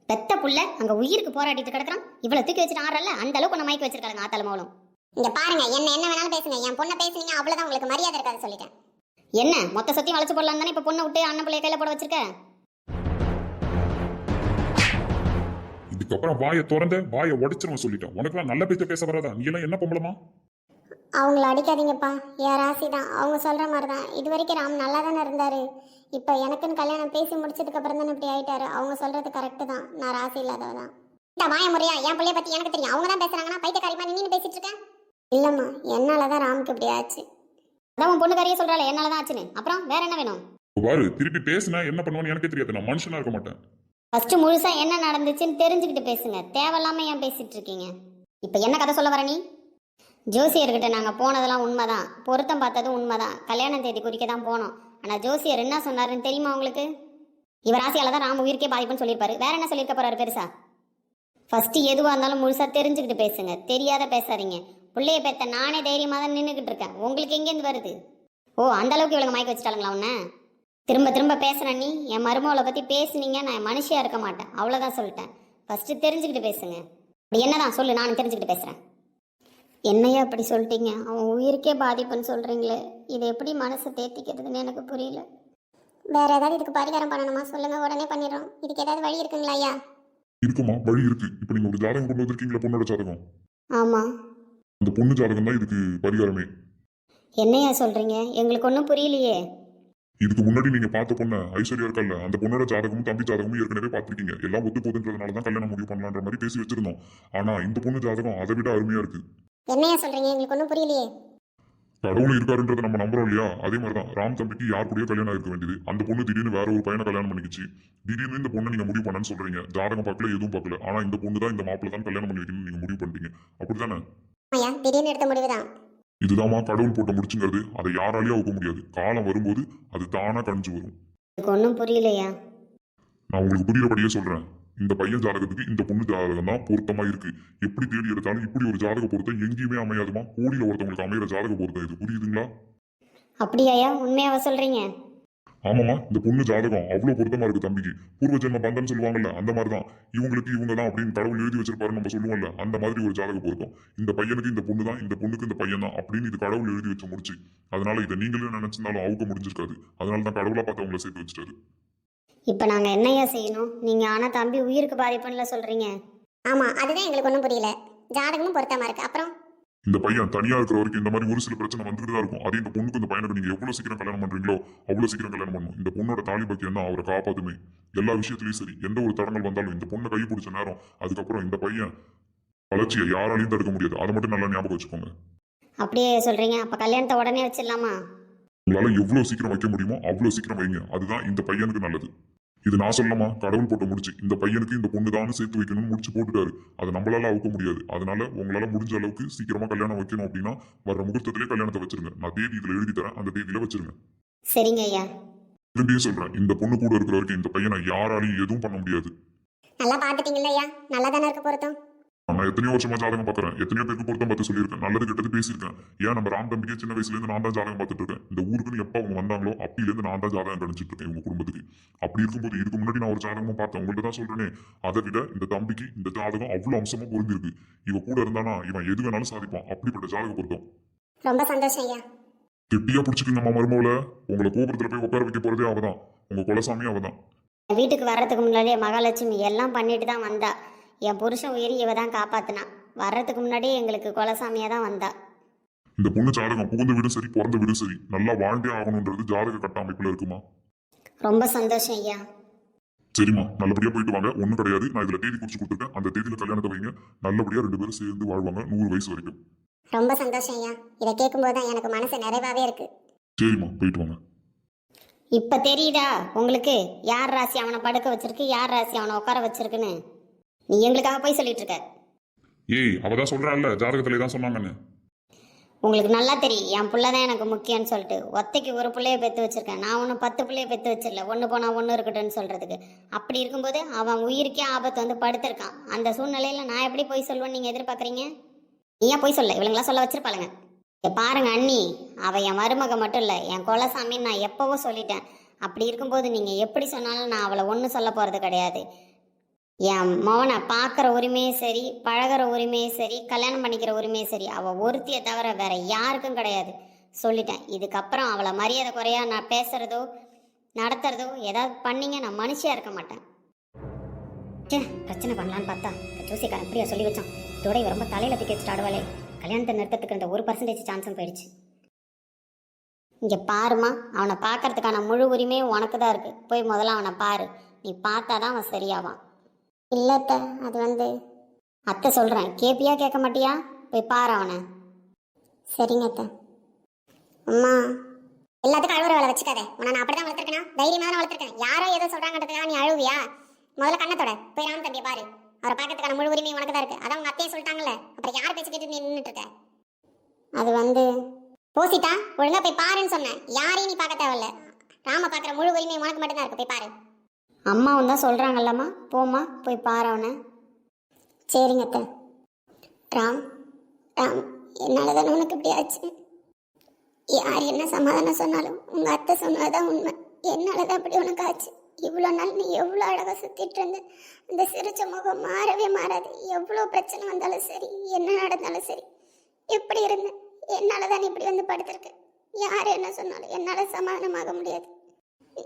Speaker 1: பெத்த புள்ள அங்கே உயிருக்கு போராடிட்டு கிடக்குறான். இவ்வளோ தூக்கி வச்சுட்டு ஆறல அந்த அளவுக்கு ஒன்று மயக்க வச்சிருக்காங்க ஆத்தால மோளும்.
Speaker 4: இங்க பாருங்க, என்ன வேணாலும் பேசுங்க. என் பொண்ணை பேசுனீங்க அவ்வளவுதான், உங்களுக்கு மரியாதை இருக்காது சொல்லிட்டேன்.
Speaker 1: என்ன மொத்த சொத்தையும் வளைச்சு போடலாம் தானே இப்போ பொண்ணை விட்டு அண்ணன் பிள்ளைய கையில போட வச்சிருக்க?
Speaker 2: இதுக்கப்புறம் வாயை திறந்த வாயை உடைச்சிருவன் சொல்லிட்டேன். உனக்குலாம் நல்ல பேச்ச பேச வராதா? நீ எல்லாம் என்ன பொம்பளமா?
Speaker 4: அவங்கள அடிக்காதீங்கப்பா, என் ராசி தான். அவங்க சொல்ற மாதிரி தான். இது வரைக்கும் ராம் நல்லா தானே இருந்தாரு. இப்போ எனக்குன்னு கல்யாணம் பேசி முடிச்சதுக்கு அப்புறம் தானே இப்படி ஆயிட்டாரு. அவங்க சொல்றது கரெக்டு தான். நான் ராசி இல்லாதவ தான். வாய முறையா என் பிள்ளைய பத்தி எனக்கு தெரியும். அவங்க தான் பேசுறாங்கன்னா பைத்தியக்காரிமா நீ பேசிட்டு இருக்க? இல்லம்மா, என்னாலதான் ராமுக்கு இப்படி ஆச்சு.
Speaker 1: அதான் உன் பொண்ணுக்காரியே சொல்றாள் என்னாலதான் ஆச்சுன்னு. அப்புறம் வேற என்ன வேணும்?
Speaker 2: பாரு, திருப்பி பேசுனா என்ன பண்ணுவான்னு எனக்கே தெரியாது. நான் மனுஷனா இருக்க மாட்டேன்.
Speaker 1: ஃபர்ஸ்ட் முழுசா என்ன நடந்துச்சுன்னு தெரிஞ்சுக்கிட்டு பேசுங்க. தேவையில்லாம ஏன் பேசிட்டு இருக்கீங்க? இப்போ என்ன கதை சொல்ல வர நீ? ஜோசியர்கிட்ட நாங்கள் போனதெல்லாம் உண்மைதான், பொருத்தம் பார்த்ததும் உண்மைதான், கல்யாணம் தேதி குறிக்க தான் போனோம். ஆனால் ஜோசியர் என்ன சொன்னாருன்னு தெரியுமா உங்களுக்கு? இவர் ராசியால தான் ராம உயிருக்கே பாதிப்புன்னு சொல்லியிருப்பாரு. வேற என்ன சொல்லியிருக்க போறாரு பெருசா? ஃபஸ்ட்டு எதுவாக இருந்தாலும் முழுசாக தெரிஞ்சுக்கிட்டு பேசுங்க, தெரியாத பேசாதீங்க. பிள்ளைய பெத்த நானே தைரியமாக தான் நின்றுக்கிட்டு இருக்கேன், உங்களுக்கு எங்கேருந்து வருது? ஓ, அந்த அளவுக்கு இவளுங்க மயக்க வச்சுட்டாளுங்களா உன்னை? திரும்ப திரும்ப பேசுகிறேன். நீ என் மருமகளை பற்றி பேசுனீங்க, நான் மனுஷியாக இருக்க மாட்டேன், அவ்வளோதான் சொல்லிட்டேன். ஃபஸ்ட்டு தெரிஞ்சுக்கிட்டு பேசுங்க. அப்படி என்னதான் சொல்லு, நானும் தெரிஞ்சுக்கிட்டு பேசுகிறேன். என்னையா அப்படி சொல்லிட்டீங்க? அவன் உயிருக்கே பாதிப்புன்னு சொல்கிறீங்களே, இதை எப்படி மனசை தேத்திக்கிறதுன்னு எனக்கு புரியல.
Speaker 4: வேற ஏதாவது இதுக்கு பரிகாரம் பண்ணணுமா சொல்லுங்க, உடனே பண்ணிடுறோம். இதுக்கு ஏதாவது வழி இருக்குங்களா ஐயா?
Speaker 2: இருக்குமா, வழி இருக்கு. இப்போ நீங்க ஒரு ஜாதகம் கொண்டு வந்திருக்கீங்களா, பொண்ணோட ஜாதகம்.
Speaker 1: ஆமாம்.
Speaker 2: அந்த பொண்ணு ஜாதகம் தான் இதுக்கு பரிகாரமே.
Speaker 1: என்னையா சொல்கிறீங்க? எங்களுக்கு ஒன்றும் புரியலையே.
Speaker 2: இதுக்கு முன்னாடி நீங்க பார்த்த பொண்ணு ஐஸ்வர்யா இருக்கல்ல, அந்த பொண்ணோட ஜாதகமும் தம்பி ஜாதகமும் ஏற்கனவே பார்த்திருக்கீங்க. எல்லாம் ஒத்து போகுதுன்றதுனால தான் கல்யாணம் முடிவு பண்ணலான்ற மாதிரி பேசி வச்சிருந்தோம். ஆனா இந்த பொண்ணு ஜாதகம் அதை விட அருமையா இருக்கு.
Speaker 4: என்னையா சொல்றீங்க? எங்களுக்கு ஒன்றும் புரியலையே.
Speaker 2: கடவுள் இருக்காருன்றதை நம்ம நம்புறோம் இல்லையா, அதே மாதிரி தான் ராம் தம்பிக்கு யார் கூடயோ கல்யாணம் இருக்க வேண்டியது. அந்த பொண்ணு திடீர்னு வேற ஒரு பையனை கல்யாணம் பண்ணிக்கிச்சு. திடீர்னு இந்த பொண்ணை நீங்க முடிவு பண்ணன்னு சொல்றீங்க. ஜாதகம் பார்க்கல, எதுவும் பார்க்கல. ஆனா இந்த பொண்ணு தான் இந்த மாப்பிள்ள தான் கல்யாணம் பண்ணி வைக்கணும்னு நீங்க முடிவு பண்ணிட்டீங்க. அப்படித்தானே?
Speaker 4: ஐயா, திடீர்னு எடுத்த முடிவு தான்.
Speaker 2: இதுதாம்மா கடவுள் போட்ட முடிச்சுங்கிறது. அதை யாராலையும் அவுக்க முடியாது. காலம் வரும்போது அது தானா கணிஞ்சு வரும்.
Speaker 1: எனக்கு ஒன்றும் புரியலையா.
Speaker 2: நான் உங்களுக்கு புரியுறபடியே சொல்றேன். இந்த பையன் ஜாதகத்துக்கு இந்த பொண்ணு ஜாதகம் தான் பொருத்தமா இருக்கு. எப்படி தேடி எடுத்தாலும் இப்படி ஒரு ஜாதக பொருத்தம் எங்கேயுமே அமையாதுமா. கோடியில ஒருத்தவங்களுக்கு அமையிற ஜாதக பொருத்தம் இது. புரியுதுங்களா?
Speaker 1: அப்படியாயா? உண்மையாவா சொல்கிறீங்க?
Speaker 2: ஆமாம்மா, இந்த பொண்ணு ஜாதகம் அவ்வளவு பொருத்தமா இருக்கு தம்பிக்கு. பூர்வ ஜென்ம பந்தம்னு சொல்லுவாங்கல்ல, அந்த மாதிரி தான். இவங்களுக்கு இவங்க தான் அப்படின்னு கடவுள் எழுதி வச்சிருப்பாரு நம்ம சொல்லுவோம்ல, அந்த மாதிரி ஒரு ஜாதக பொருத்தம். இந்த பையனுக்கு இந்த பொண்ணு தான், இந்த பொண்ணுக்கு இந்த பையன் தான் அப்படின்னு இது கடவுள் எழுதி வச்சு முடிச்சு. அதனால இதை நீங்களே நினைச்சிருந்தாலும் அவுக்க முடிஞ்சிருக்காது. அதனால தான் கடவுளா பார்த்து அவங்கள சேர்த்து வச்சுட்டாரு.
Speaker 1: இப்போ நாங்கள் என்னையா செய்யணும்? நீங்கள் ஆனால் தம்பி உயிருக்கு பாதிப்புன்னு சொல்கிறீங்க.
Speaker 4: ஆமா, அதுதான் எங்களுக்கு ஒன்றும் புரியல. ஜாதகமும் பொருத்தமா இருக்கு. அப்புறம்
Speaker 2: இந்த பையன் தனியா இருக்கிற வரைக்கும் இந்த மாதிரி ஒரு சில பிரச்சனை வந்துட்டு தான் இருக்கும். அதே இந்த பொண்ணுக்கு இந்த பையனுக்கு நீங்க எவ்வளவு சீக்கிரம் கல்யாணம் பண்றீங்களோ அவ்வளவு சீக்கிரம் கல்யாணம் பண்ணணும். இந்த பொண்ணோட தாலி பக்கியம் தான் அவரை காப்பாத்துமே. எல்லா விஷயத்திலயும் சரி, எந்த ஒரு தடங்கள் வந்தாலும் இந்த பொண்ணை கை பிடிச்ச நேரம், அதுக்கப்புறம் இந்த பையன் வளர்ச்சியை யாராலையும் தடுக்க முடியாது. அதை மட்டும் நல்லா ஞாபகம் வச்சுக்கோங்க.
Speaker 1: அப்படியே சொல்கிறீங்க? அப்போ கல்யாணத்தை உடனே வச்சிடலாமா?
Speaker 2: உங்களால எவ்வளவு சீக்கிரம் வைக்க முடியுமோ அவ்வளவு சீக்கிரம் வைங்க. அதுதான் இந்த பையனுக்கு நல்லது. இது நான் சொல்லமா, கடவுள் போட்ட முடிச்சு. இந்த பையனுக்கு இந்த பொண்ணு தான் சேர்த்து வைக்கணும்னு முடிச்சு போட்டுட்டாரு. அதை நம்மளால அவுக்க முடியாது. அதனால உங்களால முடிஞ்ச அளவுக்கு சீக்கிரமா கல்யாணம் வைக்கணும் அப்படின்னா வர்ற முகூர்த்தத்திலே கல்யாணத்தை வச்சிருங்க. நான் தேதி இதுல எழுதி தரேன், அந்த தேதியில வச்சிருங்க.
Speaker 1: சரிங்க ஐயா.
Speaker 2: திரும்பியும் சொல்றேன், இந்த பொண்ணு கூட இருக்கிற வரைக்கும் இந்த பையனை யாராலையும் எதுவும் பண்ண முடியாது.
Speaker 4: நல்லா பார்த்துட்டீங்களா ஐயா? நல்லா தானே இருக்கு பொருத்தம்.
Speaker 2: நான் எத்தனையோ வருஷமா ஜாதகம் பார்க்கறேன். எத்தனையோ பேருக்கு பொருத்தம் பார்த்து சொல்லியிருக்கேன். நல்லது கெட்டது பேசியிருக்கேன். ஏன் நம்ம ராம் தம்பிக்கே சின்ன வயசுல இருந்து நான் தான் ஜாதகம் பார்த்துட்டு இருக்கேன். இந்த ஊருக்குன்னு எப்ப அவங்க வந்தாங்களோ அப்பையில இருந்து நான் தான் ஜாதகம் கணிச்சிட்டு இருக்கேன் இவங்க குடும்பத்துக்கு. அப்படி இருக்கும்போது இதுக்கு முன்னாடி நான் ஒரு ஜாதகமும் பார்த்தேன். உங்கள்ட்ட தான் சொல்றேனே, அதை விட இந்த தம்பிக்கு இந்த ஜாதகம் அவ்வளவு அம்சமா பொருந்திருக்கு. இவ கூட இருந்தானா இவன் எது வேணாலும் சாதிப்பான். அப்படிப்பட்ட ஜாதக பொருத்தம்.
Speaker 4: ரொம்ப சந்தோஷம் ஐயா.
Speaker 2: கெட்டியா பிடிச்சிக்கு நம்ம மருமவுல. உங்களை கோபுரத்துல போய் உட்கார வைக்க போறதே அவதான். உங்க குலசாமி அவதான்.
Speaker 1: வீட்டுக்கு வர்றதுக்கு முன்னாடியே மகாலட்சுமி எல்லாம் பண்ணிட்டு தான் வந்தா. என் புருஷன் உயிரி இவ தான் காப்பாத்தினா. வர்றதுக்கு முன்னாடியே எங்களுக்கு குலசாமியாக தான் வந்தா.
Speaker 2: இந்த பொண்ணு ஜாதகம் புகுந்த வீடும் சரி, பிறந்த வீடும் சரி, நல்லா வாழ்ந்தே ஆகணுன்றது ஜாதக கட்ட அமைப்புல இருக்குமா?
Speaker 1: ரொம்ப சந்தோஷம் ஐயா.
Speaker 2: சரிம்மா, நல்லபடியா போயிட்டு வாங்க. ஒன்றும் கிடையாது. நான் இதுல தேதி குறிச்சு கொடுத்துருக்கேன். அந்த தேதியில கல்யாணத்தை வைங்க. நல்லபடியா 2 பேரும் சேர்ந்து வாழ்வாங்க 100 வயசு வரைக்கும்.
Speaker 4: ரொம்ப சந்தோஷம் ஐயா. இதை கேட்கும்போது தான் எனக்கு மனசு நிறைவாவே இருக்கு.
Speaker 2: சரிம்மா, போயிட்டு வாங்க.
Speaker 1: இப்போ தெரியுதா உங்களுக்கு யார் ராசி அவனை படுக்க வச்சிருக்கு, யார் ராசி அவனை உட்கார வச்சிருக்குன்னு? நீ எங்களுக்காக போய் சொல்லிட்டு இருக்க.
Speaker 2: ஏய், அவதான் சொல்றான்ல, ஜாதகத்துல தான் சொன்னாங்கன்னு.
Speaker 1: உங்களுக்கு நல்லா தெரியும் என் பிள்ளை தான் எனக்கு முக்கியம்னு சொல்லிட்டு. ஒத்தைக்கு ஒரு பிள்ளைய பெற்று வச்சிருக்கேன். நான் ஒன்றும் 10 பிள்ளைய பெற்று வச்சிடல. ஒன்று போனால் ஒன்று இருக்கட்டும்னு சொல்கிறதுக்கு. அப்படி இருக்கும்போது அவன் உயிருக்கே ஆபத்து வந்து படுத்திருக்கான். அந்த சூழ்நிலையில் நான் எப்படி போய் சொல்லுவேன்னு நீங்கள் எதிர்பார்க்குறீங்க? நீ ஏன் போய் சொல்ல? இவளுங்களாம் சொல்ல வச்சிருப்பாளுங்க. பாருங்க அண்ணி, அவள் என் மருமக மட்டும் இல்லை, என் குலசாமின்னு நான் எப்போவோ சொல்லிட்டேன். அப்படி இருக்கும்போது நீங்கள் எப்படி சொன்னாலும் நான் அவளை ஒன்றும் சொல்ல போகிறது கிடையாது. என் மகனை பார்க்குற உரிமையும் சரி, பழகிற உரிமையும் சரி, கல்யாணம் பண்ணிக்கிற உரிமையும் சரி, அவள் ஒருத்தியை தவிர வேற யாருக்கும் கிடையாது. சொல்லிட்டேன். இதுக்கப்புறம் அவளை மரியாதை குறையா நான் பேசுகிறதோ நடத்துறதோ ஏதாவது பண்ணிங்க, நான் மனுஷியாக இருக்க மாட்டேன். பிரச்சனை பண்ணலான்னு பார்த்தா ஜோசிக்காரன் அப்படியா சொல்லி வச்சான். இதோட இவ ரொம்ப தலையில் தூக்கி வச்சுட்டு ஆடுவாளே. கல்யாணத்தை நிறுத்தத்துக்கு இந்த 1% சான்ஸும் போயிடுச்சு. இங்கே பாருமா, அவனை பார்க்கறதுக்கான முழு உரிமையும் உனக்கு தான் இருக்குது. போய் முதல்ல அவனை பாரு. நீ பார்த்தா தான் அவன் சரியாவான்.
Speaker 4: இல்லத்த, அது
Speaker 1: அத்தை சொல்கிறேன், கேப்பியா கேட்க மாட்டியா? போய் பாரு அவனை.
Speaker 4: சரிங்க அத்தை. அம்மா, எல்லாத்துக்கும் அழுவுற வேலை வச்சுக்காத. உன்னை நான் அப்படிதான் வளர்த்துருக்கேனா? தைரியமாக தான் வளர்த்துருக்கேன். யாரோ ஏதோ சொல்கிறாங்கிறதுக்காக நீ அழுவியா? முதல்ல கண்ணத்தோட போய் ராம் தம்பியை பாரு. அவரை பார்க்கறதுக்கான முழு உரிமை உனக்கு தான் இருக்கு. அதான் உங்க அத்தையே சொல்லிட்டாங்கல்ல, அப்புறம் யார் பேச்சு கேட்டு நீ நின்றுட்டு இருக்க? அது போசிட்டா, ஒழுங்கா போய் பாருன்னு சொன்னேன். யாரையும் நீ பார்க்க தேவையில்ல. ராம பார்க்குற முழு உரிமை உனக்கு மட்டும்தான் இருக்கு. போய் பாரு.
Speaker 1: அம்மாவும் தான் சொல்கிறாங்கல்லம்மா, போம்மா போய் பாரு அவனை.
Speaker 4: சரிங்க அத்தை. ராம் ராம், என்னால் தானே உனக்கு இப்படி ஆச்சு. யார் என்ன சமாதானம் சொன்னாலும் உங்கள் அத்தை சொன்னதுதான் உண்மை. என்னால் தான் இப்படி உனக்கு ஆச்சு. இவ்வளோ நாள் நீ எவ்வளோ அழகாக சுற்றிட்டு இருந்த அந்த சிரிச்ச முகம் மாறவே மாறாது. எவ்வளோ பிரச்சனை வந்தாலும் சரி, என்ன நடந்தாலும் சரி, எப்படி இருந்த என்னால் தான் நீ இப்படி வந்து படுத்திருக்க. யார் என்ன சொன்னாலும் என்னால் சமாதானமாக முடியாது.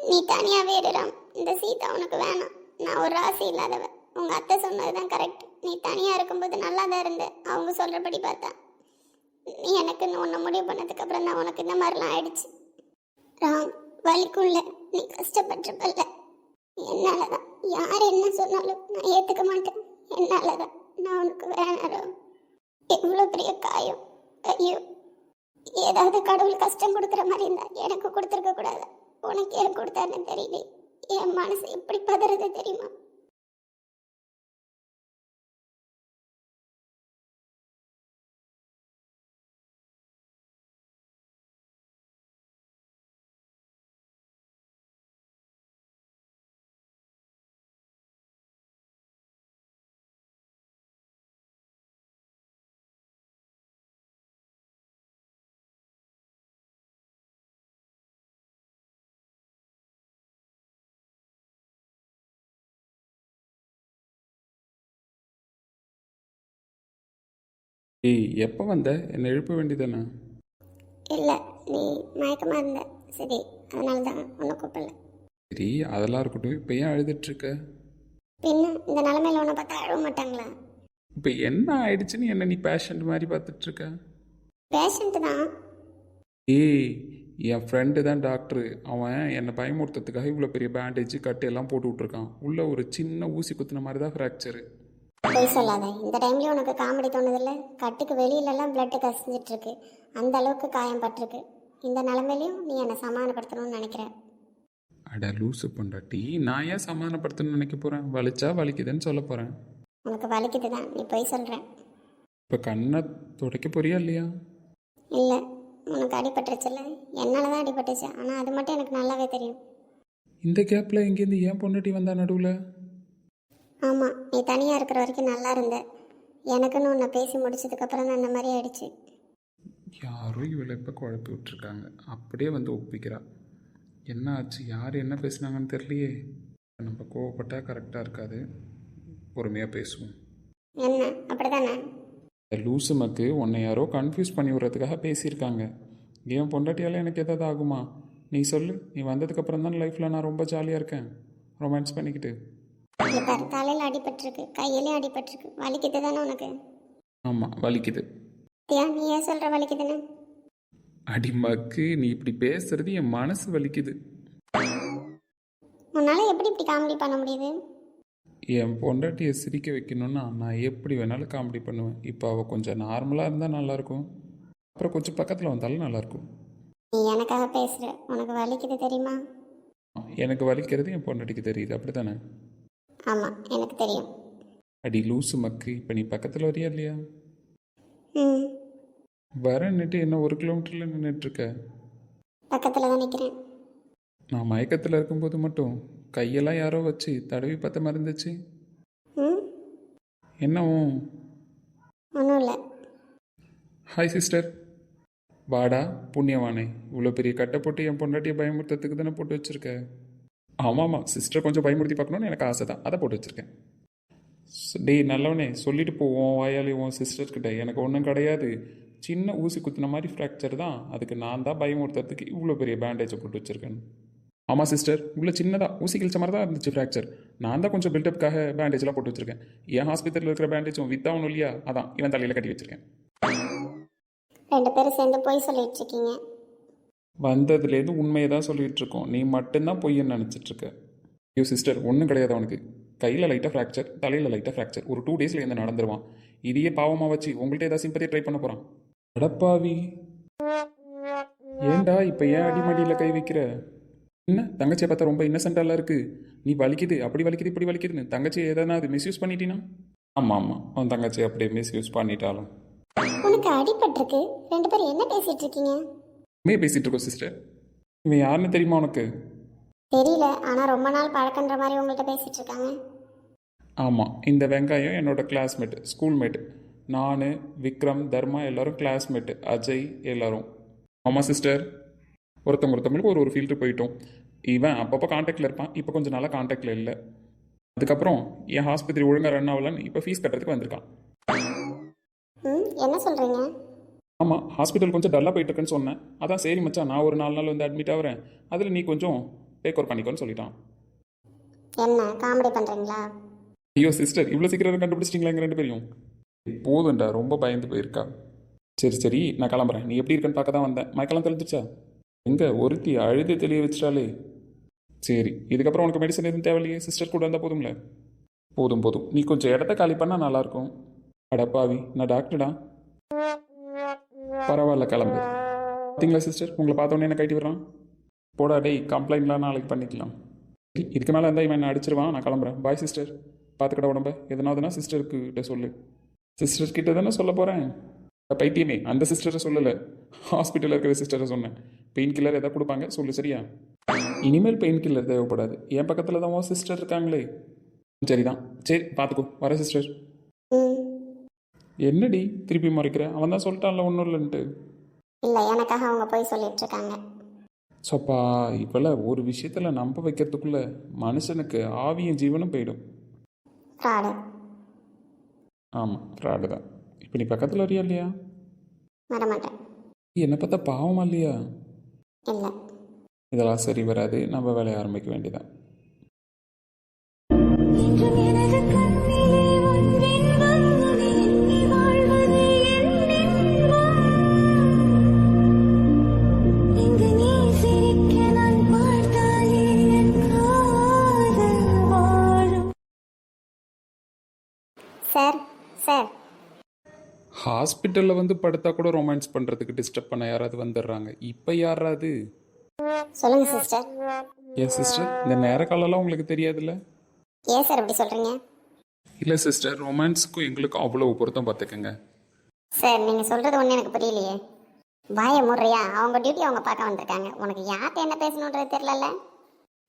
Speaker 4: நீ தனியாகவே இடுறாம். இந்த சீதா உனக்கு வேணாம். நான் ஒரு ராசி இல்லாதவ. உங்கள் அத்தை சொன்னது தான் கரெக்ட். நீ தனியாக இருக்கும்போது நல்லா தான் இருந்த. அவங்க சொல்கிறபடி பார்த்தா நீ எனக்குன்னு ஒன்று முடிவு பண்ணதுக்கப்புறம் தான் உனக்கு இந்த மாதிரிலாம் ஆயிடுச்சு. ராம், வலிக்குள்ள நீ கஷ்டப்பட்டிருப்பல்ல, என்னால தான். யார் என்ன சொன்னாலும் நான் ஏற்றுக்க மாட்டேன். என்னால தான். நான் உனக்கு வேணாம். எவ்வளோ பெரிய காயம். ஐயோ, ஏதாவது கடவுள் கஷ்டம் கொடுக்குற மாதிரி இருந்தா எனக்கு கொடுத்துருக்க கூடாது. உனக்கு ஏன் கொடுத்தாருன்னு தெரியல. என் மனசு எப்படி பதறது தெரியுமா?
Speaker 3: ஏய், எப்போ வந்த? என்னை எழுப்ப வேண்டியதானே?
Speaker 4: இல்லை, நீ மயக்கமாக இருந்த. சரி, அதனால தான் உன்னை கூப்பிடல.
Speaker 3: சரி, அதெல்லாம் இருக்கட்டும். இப்போ ஏன் அழுதுட்ருக்க?
Speaker 4: பின்ன இந்த நிலமையில உன்னை பார்த்தா அழ மாட்டாங்களா?
Speaker 3: இப்போ என்ன ஆயிடுச்சுன்னு என்ன நீ பேஷண்ட் மாதிரி பார்த்துட்ருக்க?
Speaker 4: பேஷண்ட்டு தான்.
Speaker 3: ஏய், என் ஃப்ரெண்டு தான் டாக்டரு. அவன் என்னை பயமுறுத்துறதுக்காக இவ்வளோ பெரிய பேண்டேஜ் கட்டு எல்லாம் போட்டு விட்ருக்கான். உள்ள ஒரு சின்ன ஊசி குத்துன மாதிரி தான் ஃப்ராக்சரு.
Speaker 4: பொய் சொல்லாத. இந்த டைம்லேயும் உனக்கு காமெடி தோணுதில்ல? கட்டுக்கு வெளியிலலாம் பிளட்டு கசிஞ்சிட்டு இருக்கு. அந்த அளவுக்கு காயம் பட்டிருக்கு. இந்த நிலமையிலையும் நீ என்னை சமாதானப்படுத்தணும்னு நினைக்கிற?
Speaker 3: அட லூசு பொண்டாட்டி, நான் ஏன் சமாதானப்படுத்தணும்னு நினைக்க போகிறேன்? வலிச்சா வலிக்குதுன்னு சொல்ல போகிறேன்.
Speaker 4: உனக்கு வலிக்குது தான், நீ பொய் சொல்கிற.
Speaker 3: இப்போ கண்ணை துடைக்க போறியா இல்லையா?
Speaker 4: இல்லை, உனக்கு அடிபட்டுருச்சுல்ல. என்னால் தான் அடிபட்டுச்சு. ஆனால் அது மட்டும் எனக்கு நல்லாவே தெரியும்.
Speaker 3: இந்த கேப்பில் எங்கேருந்து ஏன் பொண்டாட்டி வந்தா நடுவில்?
Speaker 4: ஆமாம், நீ தனியாக இருக்கிற வரைக்கும் நல்லா இருந்த. எனக்குன்னு உன்னை பேசி முடிச்சதுக்கப்புறம் தான் இந்த மாதிரி ஆயிடுச்சு.
Speaker 3: யாரோ இவளை இப்போ குழப்பி விட்டுருக்காங்க. அப்படியே வந்து ஒப்பிக்கிறா. என்ன ஆச்சு? யார் என்ன பேசுனாங்கன்னு தெரியலையே. நம்ம கோவப்பட்டா கரெக்டாக இருக்காது. பொறுமையாக பேசுவோம்.
Speaker 4: என்ன, அப்படி தானே?
Speaker 3: லூசு மக்கு, உன்னை யாரோ கன்ஃபியூஸ் பண்ணி விடுறதுக்காக பேசியிருக்காங்க. ஏன் பொண்டாட்டியால் எனக்கு எதாவது ஆகுமா? நீ சொல்லு. நீ வந்ததுக்கப்புறம் தான் லைஃப்பில் நான் ரொம்ப ஜாலியாக இருக்கேன், ரொமான்ஸ் பண்ணிக்கிட்டு.
Speaker 4: இப்போ தலையில் அடிபட்டிருக்கு, கையிலையும் அடிபட்டிருக்கு. வலிக்குது தானே உனக்கு?
Speaker 3: ஆமாம், வலிக்குது.
Speaker 4: ஏன் நீ ஏன் சொல்கிற வலிக்குதுன்னு?
Speaker 3: அடி மக்கு, நீ இப்படி பேசுறது என் மனசு வலிக்குது.
Speaker 4: உன்னால் எப்படி இப்படி காமெடி பண்ண முடியுது?
Speaker 3: என் பொண்டாட்டியை சிரிக்க வைக்கணும்னா நான் எப்படி வேணாலும் காமெடி பண்ணுவேன். இப்போ அவள் கொஞ்சம் நார்மலாக இருந்தால் நல்லாயிருக்கும். அப்புறம் கொஞ்சம் பக்கத்தில் வந்தாலும் நல்லாயிருக்கும்.
Speaker 4: நீ எனக்காக பேசுகிற. உனக்கு வலிக்குது தெரியுமா?
Speaker 3: எனக்கு வலிக்கிறது என் பொண்டாட்டிக்கு தெரியுது, அப்படி தானே?
Speaker 4: ஆமாம், எனக்கு தெரியும்.
Speaker 3: அடி லூசு மக்கு, இப்போ நீ பக்கத்தில் வரியா இல்லையா?
Speaker 4: ம்,
Speaker 3: வரன்னுட்டு என்ன 1 கிலோமீட்டரில் நின்றுட்டுருக்க?
Speaker 4: பக்கத்தில் தான் நிற்கிறேன்.
Speaker 3: நான் மயக்கத்தில் இருக்கும்போது மட்டும் கையெல்லாம் யாரோ வச்சு தடவி பார்த்த மாதிரி இருந்துச்சு.
Speaker 4: ம்,
Speaker 3: என்னவும்?
Speaker 4: ஒன்றும் இல்லை.
Speaker 3: Hi sister. வாடா புண்ணியவானே, இவ்வளோ பெரிய கட்டை போட்டு என் பொண்டாட்டியை பயமுறுத்துறதுக்கு தானே போட்டு வச்சுருக்க? ஆமாம், சிஸ்டர் கொஞ்சம் பயமுறுத்தி பார்க்கணுன்னு எனக்கு ஆசை தான், அதை போட்டு வச்சுருக்கேன். டேய் நல்லவனே, சொல்லிட்டு போவோம் வாயாலே உன் சிஸ்டர்கிட்ட. எனக்கு ஒன்றும் கிடையாது, சின்ன ஊசி குத்தின மாதிரி ஃப்ராக்சர் தான். அதுக்கு நான் தான் பயமுறுத்துறதுக்கு இவ்வளோ பெரிய பேண்டேஜை போட்டு வச்சுருக்கேன். ஆமாம் சிஸ்டர், இவ்வளோ சின்னதாக ஊசி கிழிச்ச மாதிரி தான் இருந்துச்சு ஃப்ராக்சர். நான் தான் கொஞ்சம் பில்டப்புக்காக பேண்டேஜ்லாம் போட்டு வச்சுருக்கேன். என் ஹாஸ்பிட்டலில் இருக்கிற பேண்டேஜும் வித்தாகணும் இல்லையா, அதான் இவன் தலையில் கட்டி வச்சுருக்கேன்.
Speaker 4: 2 பேரும் சேர்ந்து போய் சொல்லிட்டு இருக்கீங்க.
Speaker 3: வந்ததுலேருந்து உண்மையை தான் சொல்லிகிட்டு இருக்கோம். நீ மட்டும்தான் பொய்யன்னு நினச்சிட்ருக்க. ஐயோ சிஸ்டர், ஒன்றும் கிடையாது. அவனுக்கு கையில் லைட்டாக ஃப்ராக்சர், தலையில் லைட்டாக ஃப்ராக்சர். ஒரு 2 டேஸில் இருந்து நடந்துருவான். இதையே பாவமாக வச்சு உங்கள்கிட்ட ஏதாவது சிம்பத்தி ட்ரை பண்ண போகிறான். அடப்பாவி, ஏண்டா இப்போ ஏன் அடிமடியில் கை வைக்கிற? என்ன தங்கச்சியை பார்த்தா ரொம்ப இன்னசென்ட்டாலாம் இருக்குது. நீ வலிக்குது, அப்படி வலிக்குது, இப்படி வலிக்குதுன்னு தங்கச்சியை எதனா அது மிஸ்யூஸ் பண்ணிட்டீனா? ஆமாம், அவன் தங்கச்சி அப்படியே மிஸ்யூஸ் பண்ணிட்டாலும்.
Speaker 4: உனக்கு அடிபட்டிருக்கு. 2 பேரும் என்ன பேசிட்டு இருக்கீங்க?
Speaker 3: பேசிகிட்டு இருக்கோம் சிஸ்டர். இவன் யாருன்னு தெரியுமா உனக்கு?
Speaker 4: தெரியல, ஆனால் ரொம்ப நாள் பழக்கன்ற மாதிரி உங்கள்கிட்ட பேசிட்டு இருக்காங்க.
Speaker 3: ஆமாம், இந்த வெங்காயம் என்னோட கிளாஸ்மேட், ஸ்கூல்மேட். நான், விக்ரம், தர்மா எல்லாரும் கிளாஸ்மேட்டு, அஜய் எல்லாரும். ஆமாம் சிஸ்டர், ஒருத்தவங்களுக்கு ஒரு ஃபீல்டு போயிட்டோம். இவன் அப்பப்போ காண்டாக்டில் இருப்பான், இப்போ கொஞ்சம் நாளாக காண்டாக்டில் இல்லை. அதுக்கப்புறம் என் ஹாஸ்பத்திரி ஒழுங்காக ரன் ஆகலன்னு இப்போ ஃபீஸ் கட்டுறதுக்கு வந்திருக்கான்.
Speaker 4: என்ன சொல்கிறீங்க?
Speaker 3: ஆமாம், ஹாஸ்பிட்டல் கொஞ்சம் டல்லாக போயிட்டு இருக்குன்னு சொன்னேன். அதான் சரி மச்சான், நான் ஒரு 4 நாள் வந்து அட்மிட் ஆகிறேன், அதில் நீ கொஞ்சம் டேக் ஓவர் பண்ணிக்கோன்னு சொல்லிட்டான்.
Speaker 4: என்ன காமெடி பண்ணுறீங்களா?
Speaker 3: ஐயோ சிஸ்டர், இவ்வளோ சீக்கிரம் கண்டுபிடிச்சிட்டிங்களா எங்கள் 2 பேரையும்? போதும்டா, ரொம்ப பயந்து போயிருக்கா. சரி சரி, நான் கிளம்புறேன். நீ எப்படி இருக்கன்னு பார்க்க தான் வந்தேன். மயக்கெல்லாம் தெளிஞ்சிச்சா? எங்கே ஒருத்தி அழுது தெளிய வச்சிட்டாலே. சரி, இதுக்கப்புறம் உனக்கு மெடிசன் எதுவும் தேவையில்லையே, சிஸ்டர் கூட வந்தால் போதும்ல? போதும் போதும், நீ கொஞ்சம் இடத்த காலி பண்ணால் நல்லாயிருக்கும். அடப்பாவி, நான் டாக்டர்டா. பரவாயில்ல, கிளம்பு. பார்த்தீங்களா சிஸ்டர், உங்களை பார்த்தோன்னே என்ன கைட்டி வர்றான். போடா டேய், கம்ப்ளைண்ட்லாம் நாளைக்கு பண்ணிக்கலாம். இதுக்கு மேலே இருந்தால் இவன் என்ன அடிச்சிருவான். நான் கிளம்புறேன். பாய் சிஸ்டர், பார்த்துக்கடா உடம்ப. எதனாவதுனா சிஸ்டருக்கு சொல்லு. சிஸ்டர் கிட்ட தானே சொல்ல போகிறேன். பைத்தியமே, அந்த சிஸ்டரை சொல்லலை, ஹாஸ்பிட்டலில் இருக்கிற சிஸ்டரை சொன்னேன். பெயின் கில்லர் எதாவது கொடுப்பாங்க, சொல்லு சரியா? இனிமேல் பெயின் கில்லர் தேவைப்படாது, என் பக்கத்தில் தான் உன் சிஸ்டர் இருக்காங்களே. சரிதான், சரி பார்த்துக்கோ, வர சிஸ்டர். என்னடி திருப்பி மறைக்கிற? அவன் தான் சொல்லிட்டான்ல ஒன்றும் இல்லைன்ட்டு.
Speaker 4: இல்லை, எனக்காக அவங்க போய் சொல்லிட்டு இருக்காங்க.
Speaker 3: சப்பா, இப்போல்லாம் ஒரு விஷயத்தில் நம்ப வைக்கிறதுக்குள்ள மனுஷனுக்கு ஆவியும் ஜீவனும் போயிடும்.
Speaker 4: ஃப்ராடு.
Speaker 3: ஆமாம், ஃப்ராடு தான். இப்போ நீ பக்கத்தில் வரியா இல்லையா?
Speaker 4: வரமாட்டேன்.
Speaker 3: என்னை பார்த்தா பாவமா இல்லையா?
Speaker 4: இல்லை.
Speaker 3: இதெல்லாம் சரி வராது, நம்ம வேலையை ஆரம்பிக்க வேண்டியதான்.
Speaker 4: சார் சார்
Speaker 3: ஹாஸ்பிட்டலில் வந்து படுத்தா கூட ரொமான்ஸ் பண்ணுறதுக்கு டிஸ்டர்ப் பண்ண யாராவது வந்துடுறாங்க. இப்போ யாராவது?
Speaker 4: சொல்லுங்கள் சிஸ்டர்.
Speaker 3: ஏன் சிஸ்டர், இந்த நேர காலம்லாம் உங்களுக்கு தெரியாதுல்ல?
Speaker 4: ஏன் சார் அப்படி சொல்கிறீங்க?
Speaker 3: இல்லை சிஸ்டர், ரொமான்ஸுக்கும் எங்களுக்கும் அவ்வளோ பொருத்தம் பார்த்துக்கங்க.
Speaker 4: சார் நீங்கள் சொல்கிறது ஒன்றும் எனக்கு புரியலையே. வாயை மூடுறியா? அவங்க டியூட்டி அவங்க பார்க்க வந்திருக்காங்க. உனக்கு யார்கிட்ட என்ன பேசணுன்றது தெரியல.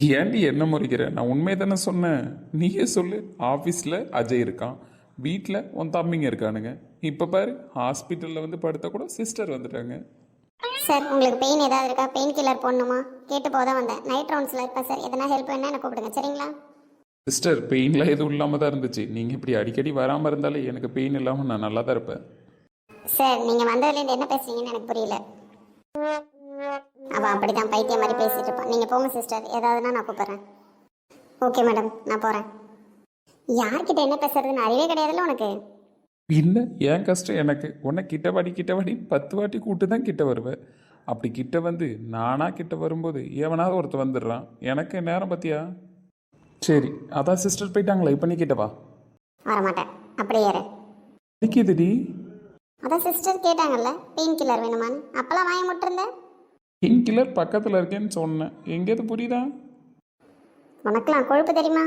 Speaker 3: ஏன்டி என்ன முறைக்கிற? நான் உண்மையை தானே சொன்னேன். நீயே சொல்லு. ஆஃபீஸில் அஜய் இருக்கான், வீட்டில் உன் தம்பிங்க இருக்கானுங்க, இப்போ பாரு ஹாஸ்பிட்டலில் வந்து படுத்தா கூட சிஸ்டர் வந்துட்டாங்க.
Speaker 4: சார் உங்களுக்கு பெயின் ஏதாவது இருக்கா? பெயின் கில்லர் போடணுமா? கேட்டு போக தான் வந்தேன். நைட் ரவுண்ட்ஸில் இருப்பேன் சார். எதனா ஹெல்ப் வேணா எனக்கு கூப்பிடுங்க சரிங்களா?
Speaker 3: சிஸ்டர், பெயின்லாம் எதுவும் இல்லாமல் தான் இருந்துச்சு. நீங்கள் இப்படி அடிக்கடி வராமல் இருந்தாலே எனக்கு பெயின் இல்லாமல் நான் நல்லா தான் இருப்பேன்.
Speaker 4: சார் நீங்கள் வந்ததுலேருந்து என்ன பேசுறீங்கன்னு எனக்கு புரியல. அவள் அப்படி தான் பைத்தியம் மாதிரி பேசிகிட்டு இருப்பான். நீங்கள் போங்க சிஸ்டர், ஏதாவதுனா நான் கூப்பிட்றேன். ஓகே மேடம், நான் போகிறேன். யார்கிட்ட என்ன பேசுறதுன்னு அறிவே கிடையாதுல்ல உனக்கு.
Speaker 3: என்ன ஏன் கஷ்டம் எனக்கு? உன்னை கிட்ட வாடி 10 வாட்டி கூட்டு தான் கிட்ட வருவேன். அப்படி கிட்ட வந்து நானாக கிட்ட வரும்போது எவனாவது ஒருத்தர் வந்துடுறான். எனக்கு நேரம் பற்றியா? சரி, அதான் சிஸ்டர் போயிட்டாங்களா, இப்போ நீ கிட்ட வா.
Speaker 4: வரமாட்டேன், அப்படியே ஏறு.
Speaker 3: நிற்கிதுடி.
Speaker 4: அதான் சிஸ்டர் கேட்டாங்கல்ல பெயின் கில்லர் வேணுமான்னு, அப்பெல்லாம் வாங்கி முட்டிருந்தேன்.
Speaker 3: பெயின் கில்லர் பக்கத்தில் இருக்கேன்னு சொன்னேன். எங்கேயாவது புரியுதா?
Speaker 4: உனக்கெல்லாம் கொழுப்பு தெரியுமா?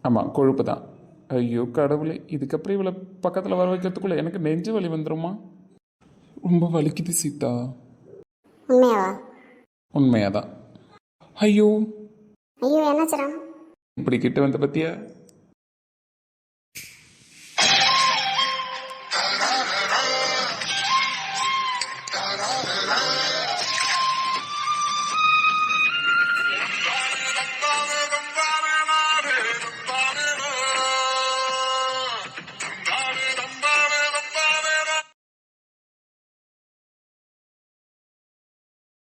Speaker 3: ஆமாம், கொழுப்பு தான். ஐயோ கடவுளே, இதுக்கப்புறம் இவளை பக்கத்தில் வர வைக்கிறதுக்குள்ளே எனக்கு நெஞ்சு வலி வந்துடுமா? ரொம்ப வலிக்குது சீதா.
Speaker 4: உண்மையாவா?
Speaker 3: உண்மையாதான். ஐயோ,
Speaker 4: ஐயோ என்னாச்சுடா?
Speaker 3: இப்படி கிட்ட வந்த பத்தியா?